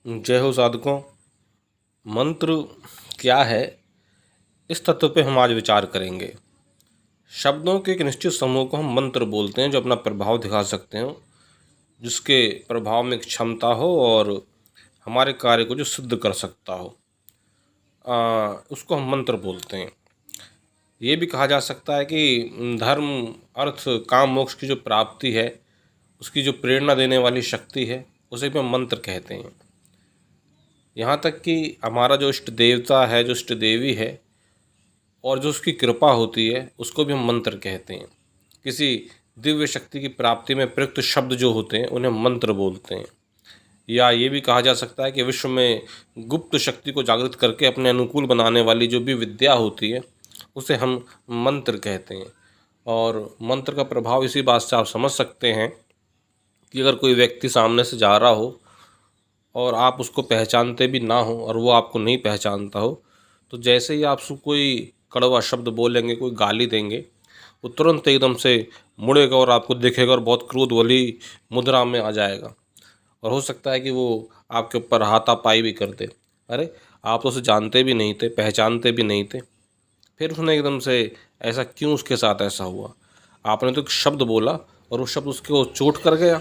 जय हो साधकों। मंत्र क्या है, इस तत्व पे हम आज विचार करेंगे। शब्दों के एक निश्चित समूह को हम मंत्र बोलते हैं, जो अपना प्रभाव दिखा सकते हो, जिसके प्रभाव में एक क्षमता हो और हमारे कार्य को जो सिद्ध कर सकता हो, उसको हम मंत्र बोलते हैं। ये भी कहा जा सकता है कि धर्म, अर्थ, काम, मोक्ष की जो प्राप्ति है, उसकी जो प्रेरणा देने वाली शक्ति है, उसे भी हम मंत्र कहते हैं। यहाँ तक कि हमारा जो इष्ट देवता है, जो इष्ट देवी है, और जो उसकी कृपा होती है, उसको भी हम मंत्र कहते हैं। किसी दिव्य शक्ति की प्राप्ति में प्रयुक्त शब्द जो होते हैं, उन्हें मंत्र बोलते हैं। या ये भी कहा जा सकता है कि विश्व में गुप्त शक्ति को जागृत करके अपने अनुकूल बनाने वाली जो भी विद्या होती है, उसे हम मंत्र कहते हैं। और मंत्र का प्रभाव इसी बात से आप समझ सकते हैं कि अगर कोई व्यक्ति सामने से जा रहा हो और आप उसको पहचानते भी ना हो और वो आपको नहीं पहचानता हो, तो जैसे ही आप उसको कोई कड़वा शब्द बोलेंगे, कोई गाली देंगे, वो तुरंत एकदम से मुड़ेगा और आपको देखेगा और बहुत क्रोध वाली मुद्रा में आ जाएगा। और हो सकता है कि वो आपके ऊपर हाथापाई भी कर दे। अरे, आप तो उसे जानते भी नहीं थे, पहचानते भी नहीं थे, फिर उसने एकदम से ऐसा क्यों, उसके साथ ऐसा हुआ? आपने तो एक शब्द बोला और वो शब्द उसको चोट कर गया।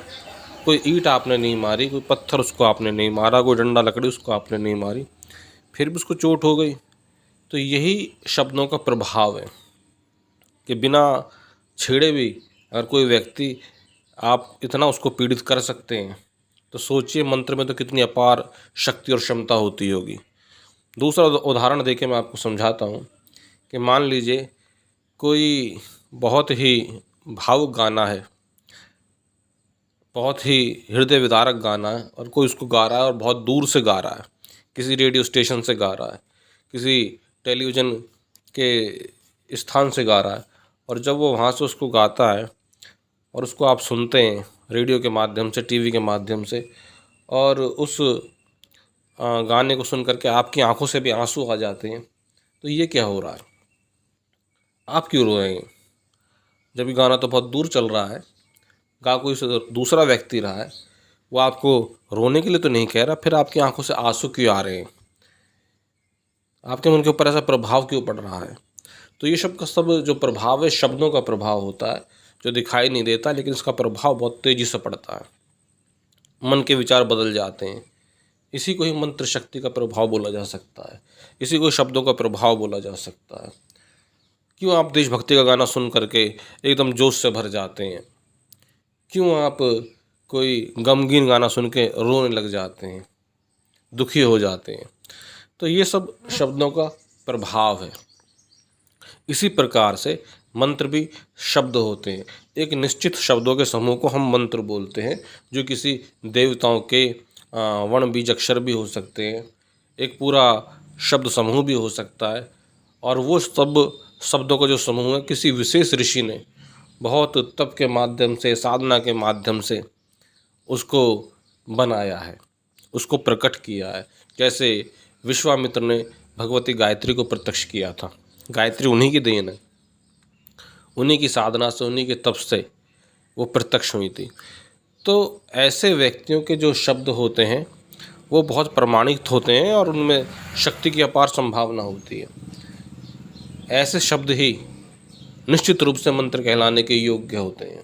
कोई ईंट आपने नहीं मारी, कोई पत्थर उसको आपने नहीं मारा, कोई डंडा लकड़ी उसको आपने नहीं मारी, फिर भी उसको चोट हो गई। तो यही शब्दों का प्रभाव है कि बिना छेड़े भी अगर कोई व्यक्ति, आप इतना उसको पीड़ित कर सकते हैं, तो सोचिए मंत्र में तो कितनी अपार शक्ति और क्षमता होती होगी। दूसरा उदाहरण देके मैं आपको समझाता हूँ कि मान लीजिए कोई बहुत ही भावुक गाना है, बहुत ही हृदय विदारक गाना है, और कोई उसको गा रहा है और बहुत दूर से गा रहा है, किसी रेडियो स्टेशन से गा रहा है, किसी टेलीविज़न के स्थान से गा रहा है, और जब वो वहाँ से उसको गाता है और उसको आप सुनते हैं रेडियो के माध्यम से, टीवी के माध्यम से, और उस गाने को सुन करके आपकी आंखों से भी आंसू आ जाते हैं, तो ये क्या हो रहा है? आप क्यों रो रहे हैं? जब ये गाना तो बहुत दूर चल रहा है, गा कोई दूसरा व्यक्ति रहा है, वो आपको रोने के लिए तो नहीं कह रहा, फिर आपकी आंखों से आंसू क्यों आ रहे हैं? आपके मन के ऊपर ऐसा प्रभाव क्यों पड़ रहा है? तो ये सब का सब जो प्रभाव है, शब्दों का प्रभाव होता है, जो दिखाई नहीं देता, लेकिन इसका प्रभाव बहुत तेजी से पड़ता है। मन के विचार बदल जाते हैं। इसी को ही मंत्र शक्ति का प्रभाव बोला जा सकता है, इसी को शब्दों का प्रभाव बोला जा सकता है। क्यों आप देशभक्ति का गाना सुन करके एकदम जोश से भर जाते हैं? क्यों आप कोई गमगीन गाना सुन के रोने लग जाते हैं, दुखी हो जाते हैं? तो ये सब शब्दों का प्रभाव है। इसी प्रकार से मंत्र भी शब्द होते हैं। एक निश्चित शब्दों के समूह को हम मंत्र बोलते हैं, जो किसी देवताओं के वर्ण बीज अक्षर भी हो सकते हैं, एक पूरा शब्द समूह भी हो सकता है। और वो सब शब्दों का जो समूह है, किसी विशेष ऋषि ने बहुत तप के माध्यम से, साधना के माध्यम से उसको बनाया है, उसको प्रकट किया है। जैसे विश्वामित्र ने भगवती गायत्री को प्रत्यक्ष किया था। गायत्री उन्हीं की देन है, उन्हीं की साधना से, उन्हीं के तप से वो प्रत्यक्ष हुई थी। तो ऐसे व्यक्तियों के जो शब्द होते हैं, वो बहुत प्रमाणित होते हैं और उनमें शक्ति की अपार संभावना होती है। ऐसे शब्द ही निश्चित रूप से मंत्र कहलाने के योग्य होते हैं।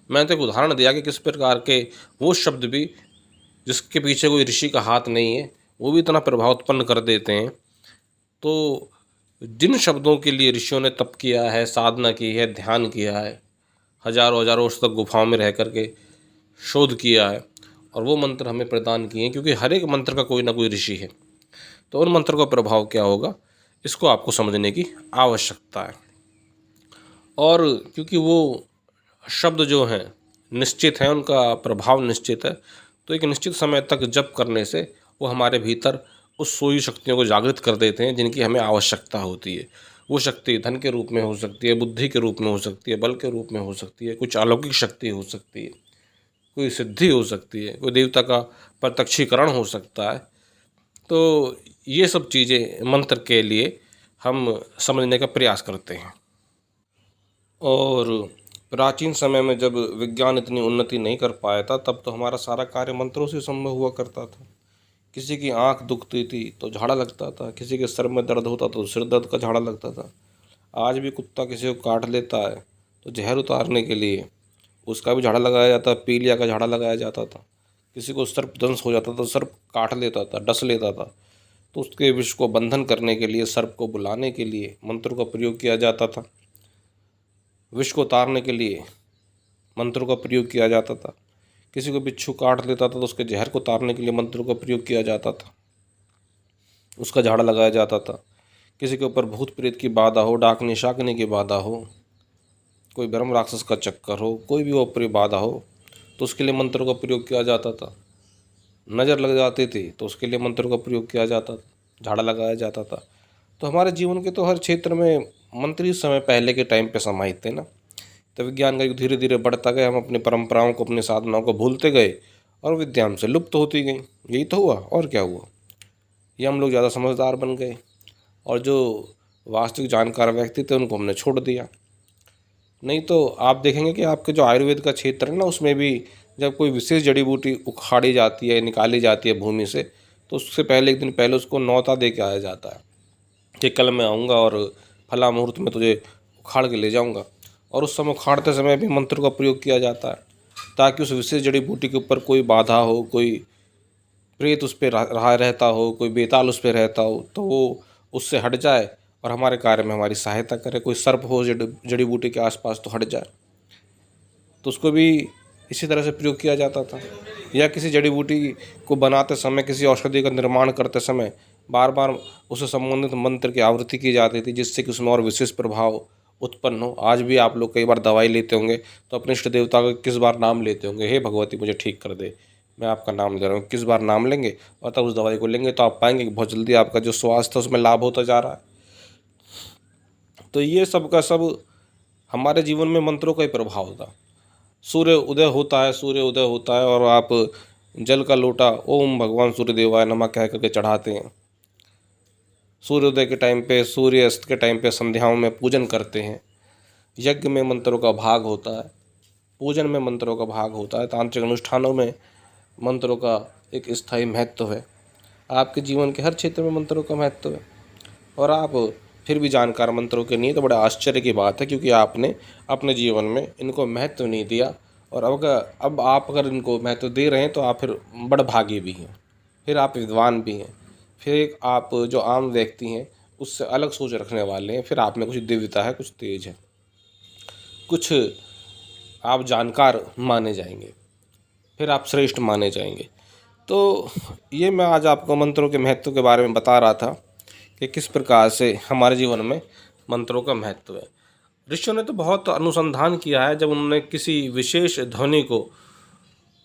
मैंने तो एक उदाहरण दिया कि किस प्रकार के वो शब्द भी, जिसके पीछे कोई ऋषि का हाथ नहीं है, वो भी इतना प्रभाव उत्पन्न कर देते हैं। तो जिन शब्दों के लिए ऋषियों ने तप किया है, साधना की है, ध्यान किया है, हजारों हजारों वर्ष तक गुफाओं में रह करके शोध किया है, और वो मंत्र हमें प्रदान किए हैं, क्योंकि हर एक मंत्र का कोई ना कोई ऋषि है। तो उन मंत्र का प्रभाव क्या होगा, इसको आपको समझने की आवश्यकता है। और क्योंकि वो शब्द जो हैं निश्चित हैं, उनका प्रभाव निश्चित है, तो एक निश्चित समय तक जप करने से वो हमारे भीतर उस सोई शक्तियों को जागृत कर देते हैं जिनकी हमें आवश्यकता होती है। वो शक्ति धन के रूप में हो सकती है, बुद्धि के रूप में हो सकती है, बल के रूप में हो सकती है, कुछ अलौकिक शक्ति हो सकती है, कोई सिद्धि हो सकती है, कोई देवता का प्रत्यक्षीकरण हो सकता है। तो ये सब चीज़ें मंत्र के लिए हम समझने का प्रयास करते हैं। और प्राचीन समय में जब विज्ञान इतनी उन्नति नहीं कर पाया था, तब तो हमारा सारा कार्य मंत्रों से संभव हुआ करता था। किसी की आंख दुखती थी तो झाड़ा लगता था, किसी के सर में दर्द होता तो सिर दर्द का झाड़ा लगता था। आज भी कुत्ता किसी को काट लेता है तो जहर उतारने के लिए उसका भी झाड़ा लगाया जाता, पीलिया का झाड़ा लगाया जाता था। किसी को सर्प दंश हो जाता था, सर्प काट लेता था, डस लेता था, तो उसके विष को बंधन करने के लिए, सर्प को बुलाने के लिए मंत्रों का प्रयोग किया जाता था। विष को उतारने के लिए मंत्रों का प्रयोग किया जाता था। किसी को बिच्छू काट लेता था तो उसके जहर को उतारने के लिए मंत्रों का प्रयोग किया जाता था, उसका झाड़ा लगाया जाता था। किसी के ऊपर भूत प्रेत की बाधा हो, डाकने शाकने की बाधा हो, कोई ब्रह्म राक्षस का चक्कर हो, कोई भी ऊपरी बाधा हो तो उसके लिए मंत्रों का प्रयोग किया जाता था। नज़र लग जाती थी तो उसके लिए मंत्रों का प्रयोग किया जाता था, झाड़ा लगाया जाता था। तो हमारे जीवन के तो हर क्षेत्र में मंत्र ही समय पहले के टाइम पे समाहित थे ना। तो विज्ञान का युग धीरे धीरे बढ़ता गया, हम अपनी परंपराओं को, अपनी साधनाओं को भूलते गए और विद्या हमसे लुप्त होती गई। यही तो हुआ, और क्या हुआ। ये हम लोग ज़्यादा समझदार बन गए और जो वास्तविक जानकार व्यक्ति थे उनको हमने छोड़ दिया। नहीं तो आप देखेंगे कि आपके जो आयुर्वेद का क्षेत्र है ना, उसमें भी जब कोई विशेष जड़ी बूटी उखाड़ी जाती है, निकाली जाती है भूमि से, तो उससे पहले एक दिन पहले उसको न्योता दे के आया जाता है कि कल मैं आऊँगा और फला मुहूर्त में तुझे उखाड़ के ले जाऊँगा। और उस समय उखाड़ते समय भी मंत्र का प्रयोग किया जाता है ताकि उस विशेष जड़ी बूटी के ऊपर कोई बाधा हो, कोई प्रेत उस पर रहा रहता हो, कोई बेताल उस पर रहता हो, तो वो उससे हट जाए और हमारे कार्य में हमारी सहायता करे। कोई सर्प हो जड़ी बूटी के आसपास तो हट जाए, तो उसको भी इसी तरह से प्रयोग किया जाता था। या किसी जड़ी बूटी को बनाते समय, किसी औषधि का निर्माण करते समय बार बार उससे संबंधित मंत्र की आवृत्ति की जाती थी जिससे कि उसमें और विशेष प्रभाव उत्पन्न हो। आज भी आप लोग कई बार दवाई लेते होंगे तो अपने इष्ट देवता का किस बार नाम लेते होंगे, हे भगवती मुझे ठीक कर दे, मैं आपका नाम ले रहा हूँ, किस बार नाम लेंगे और तब उस दवाई को लेंगे तो आप पाएंगे कि बहुत जल्दी आपका जो स्वास्थ्य है उसमें लाभ होता जा रहा है। तो ये सब का सब हमारे जीवन में मंत्रों का ही प्रभाव था। सूर्य उदय होता है, सूर्य उदय होता है और आप जल का लोटा ओम भगवान सूर्य देवाय नमः कह करके चढ़ाते हैं। सूर्योदय के टाइम पे, सूर्य अस्त के टाइम पे संध्याओं में पूजन करते हैं। यज्ञ में मंत्रों का भाग होता है, पूजन में मंत्रों का भाग होता है, तांत्रिक अनुष्ठानों में मंत्रों का एक स्थायी महत्व है। आपके जीवन के हर क्षेत्र में मंत्रों का महत्व है और आप फिर भी जानकार मंत्रों के नहीं, तो बड़ा आश्चर्य की बात है क्योंकि आपने अपने जीवन में इनको महत्व नहीं दिया। और अब आप अगर इनको महत्व दे रहे हैं तो आप फिर बड़ भागी भी हैं, फिर आप विद्वान भी हैं, फिर आप जो आम व्यक्ति हैं उससे अलग सोच रखने वाले हैं, फिर आप में कुछ दिव्यता है, कुछ तेज है, कुछ आप जानकार माने जाएंगे, फिर आप श्रेष्ठ माने जाएंगे। तो ये मैं आज आपको मंत्रों के महत्व के बारे में बता रहा था कि किस प्रकार से हमारे जीवन में मंत्रों का महत्व है। ऋषियों ने तो बहुत अनुसंधान किया है, जब उन्होंने किसी विशेष ध्वनि को,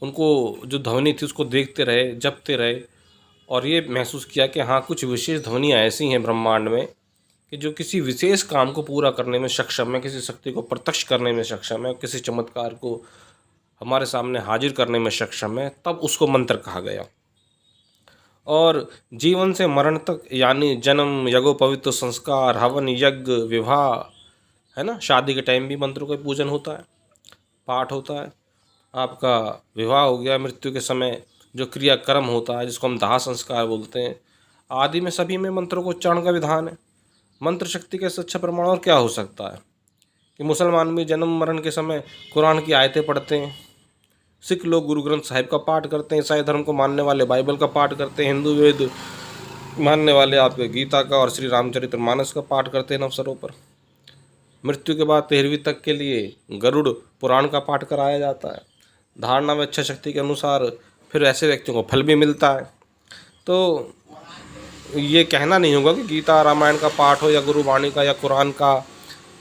उनको जो ध्वनि थी उसको देखते रहे, जपते रहे और ये महसूस किया कि हाँ कुछ विशेष ध्वनियाँ ऐसी हैं ब्रह्मांड में कि जो किसी विशेष काम को पूरा करने में सक्षम है, किसी शक्ति को प्रत्यक्ष करने में सक्षम है, किसी चमत्कार को हमारे सामने हाजिर करने में सक्षम है, तब उसको मंत्र कहा गया। और जीवन से मरण तक, यानी जन्म, यज्ञोपवीत संस्कार, हवन, यज्ञ, विवाह, है ना, शादी के टाइम भी मंत्रों का पूजन होता है, पाठ होता है। आपका विवाह हो गया, मृत्यु के समय जो क्रियाक्रम होता है जिसको हम दाह संस्कार बोलते हैं, आदि में सभी में मंत्रों को उच्चारण का विधान है। मंत्र शक्ति का अच्छा प्रमाण और क्या हो सकता है कि मुसलमान भी जन्म मरण के समय कुरान की आयतें पढ़ते हैं, सिख लोग गुरु ग्रंथ साहिब का पाठ करते हैं, ईसाई धर्म को मानने वाले बाइबल का पाठ करते हैं, हिंदू वेद मानने वाले आपके गीता का और श्री रामचरितमानस का पाठ करते हैं अवसरों पर। मृत्यु के बाद 13वीं तक के लिए गरुड़ पुराण का पाठ कराया जाता है। धारणा में इच्छा शक्ति के अनुसार फिर ऐसे व्यक्तियों को फल भी मिलता है। तो ये कहना नहीं होगा कि गीता रामायण का पाठ हो या गुरुवाणी का या कुरान का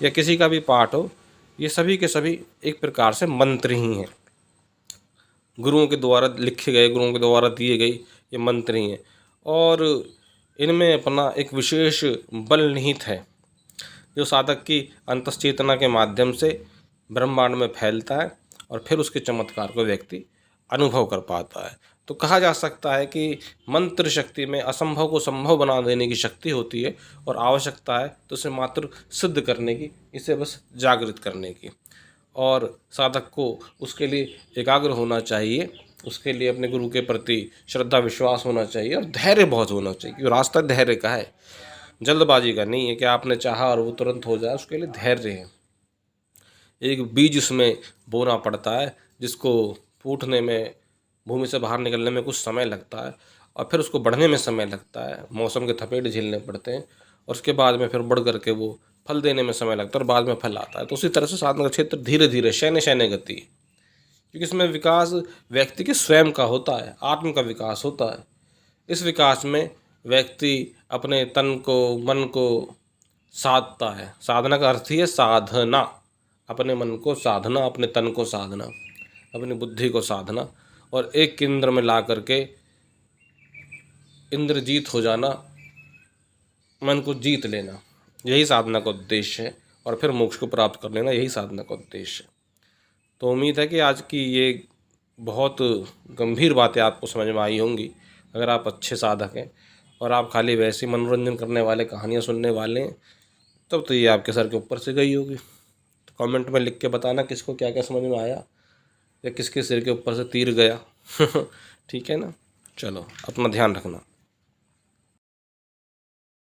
या किसी का भी पाठ हो, ये सभी के सभी एक प्रकार से मंत्र ही हैं, गुरुओं के द्वारा लिखे गए, गुरुओं के द्वारा दिए गए ये मंत्र ही हैं। और इनमें अपना एक विशेष बल निहित है जो साधक की अंतश्चेतना के माध्यम से ब्रह्मांड में फैलता है और फिर उसके चमत्कार को व्यक्ति अनुभव कर पाता है। तो कहा जा सकता है कि मंत्र शक्ति में असंभव को संभव बना देने की शक्ति होती है और आवश्यकता है तो उसे मात्र सिद्ध करने की, इसे बस जागृत करने की। और साधक को उसके लिए एकाग्र होना चाहिए उसके लिए अपने गुरु के प्रति श्रद्धा विश्वास होना चाहिए और धैर्य बहुत होना चाहिए, क्योंकि रास्ता धैर्य का है, जल्दबाजी का नहीं है कि आपने चाहा और वो तुरंत हो जाए। उसके लिए धैर्य है। एक बीज उसमें बोना पड़ता है जिसको फूटने में, भूमि से बाहर निकलने में कुछ समय लगता है, और फिर उसको बढ़ने में समय लगता है, मौसम के थपेड़े झेलने पड़ते हैं, और उसके बाद में फिर बढ़ करके वो फल देने में समय लगता है और बाद में फल आता है। तो उसी तरह से साधना का क्षेत्र धीरे धीरे शैन्य शैन्य गति, क्योंकि इसमें विकास व्यक्ति के स्वयं का होता है, आत्म का विकास होता है। इस विकास में व्यक्ति अपने तन को, मन को साधता है। साधना का अर्थ ही है साधना, अपने मन को साधना, अपने तन को साधना, अपनी बुद्धि को साधना, और एक केंद्र में ला करके इंद्रजीत हो जाना, मन को जीत लेना, यही साधना का उद्देश्य है। और फिर मोक्ष को प्राप्त कर लेना, यही साधना का उद्देश्य है। तो उम्मीद है कि आज की ये बहुत गंभीर बातें आपको समझ में आई होंगी। अगर आप अच्छे साधक हैं और आप खाली वैसे मनोरंजन करने वाले, कहानियाँ सुनने वाले हैं, तब तो ये आपके सर के ऊपर से गई होगी। तो कमेंट में लिख के बताना किसको क्या क्या समझ में आया या किसके सिर के ऊपर से तीर गया। ठीक है ना? चलो, अपना ध्यान रखना।